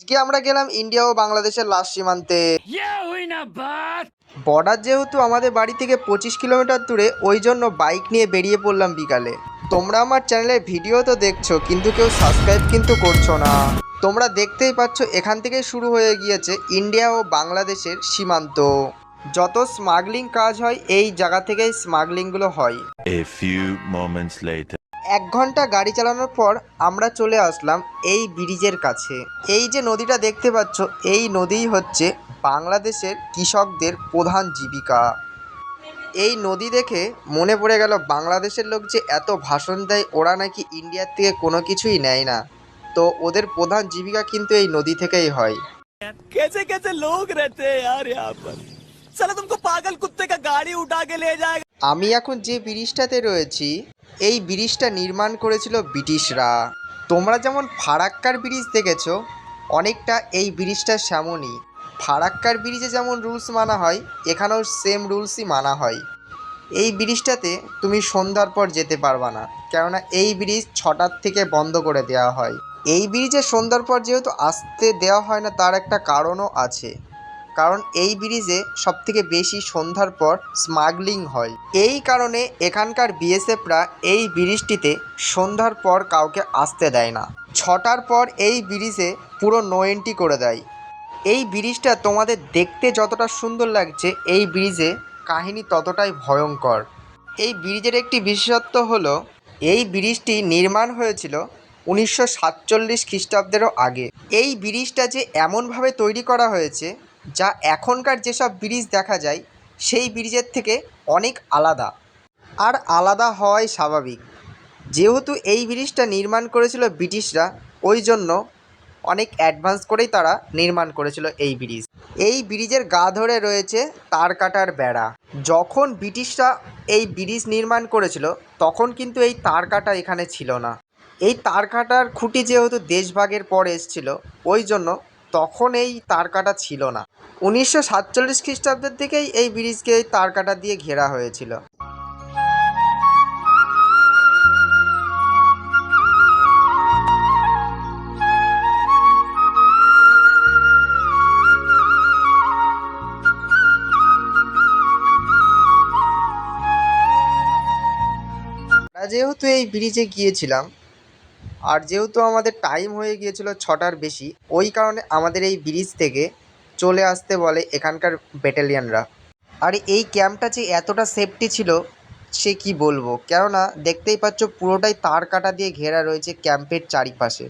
আজকে আমরা গেলাম ইন্ডিয়া ও বাংলাদেশের লাস্ট সীমান্তে। বর্ডার যেহেতু আমাদের বাড়ি থেকে 25 কিলোমিটার দূরে, ওই জন্য বাইক নিয়ে বেরিয়ে পড়লাম বিকালে। তোমরা আমার চ্যানেলের ভিডিও তো দেখছো, কিন্তু কেউ সাবস্ক্রাইব কিন্তু করছো না। তোমরা দেখতেই পাচ্ছ, এখান থেকেই শুরু হয়ে গিয়েছে ইন্ডিয়া ও বাংলাদেশের সীমান্ত। যত স্মাগলিং কাজ হয় এই জায়গা থেকেই স্মাগলিংগুলো হয়। A few moments later. 1 ঘন্টা গাড়ি চালানোর পর আমরা চলে আসলাম এই ব্রিজের কাছে। এই যে নদীটা দেখতে পাচ্ছ, এই নদীই হচ্ছে বাংলাদেশের কৃষকদের প্রধান জীবিকা। এই নদী দেখে মনে পড়ে গেল, বাংলাদেশের লোক যে এত ভাষণ দেয়, ওরা নাকি ইন্ডিয়ার থেকে কোনো কিছুই নেয় না। তো ওদের প্রধান জীবিকা কিন্তু এই নদী থেকেই হয়। कैसे कैसे लोग रहते हैं यार यहाँ पर। साला तुमको पागल कुत्ते का गाड़ी उठा के ले जाएगा। আমি এখন যে ব্রিজটাতে রয়েছি, এই ব্রিজটা নির্মাণ করেছিল ব্রিটিশরা। তোমরা যেমন ফারাক্কার ব্রিজ দেখেছো, অনেকটা এই ব্রিজটা সেমনই। ফারাক্কার ব্রিজে যেমন রুলস মানা হয়, এখানেও সেম রুলসই মানা হয়। এই ব্রিজটাতে তুমি সন্ধ্যার পর যেতে পারবা না, কেননা এই ব্রিজ 6টার থেকে বন্ধ করে দেওয়া হয়। এই ব্রিজে সন্ধ্যার পর যেহেতু আসতে দেওয়া হয় না, তার একটা কারণও আছে। কারণ এই ব্রিজে সবথেকে বেশি সন্ধ্যার পর স্মাগলিং হয়। এই কারণে এখানকার বিএসএফরা এই ব্রিজটিতে সন্ধ্যার পর কাউকে আসতে দেয় না। 6টার পর এই ব্রিজে পুরো নো এন্ট্রি করে দেয়। এই ব্রিজটা তোমাদের দেখতে যতটা সুন্দর লাগছে, এই ব্রিজে কাহিনী ততটাই ভয়ঙ্কর। এই ব্রিজের একটি বিশেষত্ব হলো, এই ব্রিজটি নির্মাণ হয়েছিল 1947 খ্রিস্টাব্দেরও আগে। এই ব্রিজটা যে এমনভাবে তৈরি করা হয়েছে, যা এখনকার যেসব ব্রিজ দেখা যায় সেই ব্রিজের থেকে অনেক আলাদা। আর আলাদা হওয়াই স্বাভাবিক, যেহেতু এই ব্রিজটা নির্মাণ করেছিল ব্রিটিশরা, ওই জন্য অনেক অ্যাডভান্স করেই তারা নির্মাণ করেছিল এই ব্রিজ। এই ব্রিজের গা ধরে রয়েছে তার কাটার বেড়া। যখন ব্রিটিশরা এই ব্রিজ নির্মাণ করেছিল, তখন কিন্তু এই তার কাটা এখানে ছিল না। এই তার কাটার খুঁটি যেহেতু দেশভাগের পর এসেছিল, ওই জন্য তখন এই তার কাটা ছিল না। 1947 খ্রিস্টাব্দের দিকেই এই ব্রিজকে এই তার কাটা দিয়ে ঘেরা হয়েছিল। আমরা যেহেতু এই ব্রিজে গিয়েছিলাম, আর যেহেতু আমাদের টাইম হয়ে গিয়েছিল 6টার বেশি, ওই কারণে আমাদের এই ব্রিজ থেকে চলে আসতে বলে এখানকার ব্যাটালিয়ানরা। আর এই ক্যাম্পটা যে এতটা সেফটি ছিল সে কি বলবো, কেননা দেখতেই পাচ্ছ পুরোটাই তার কাটা দিয়ে ঘেরা রয়েছে ক্যাম্পের চারিপাশে।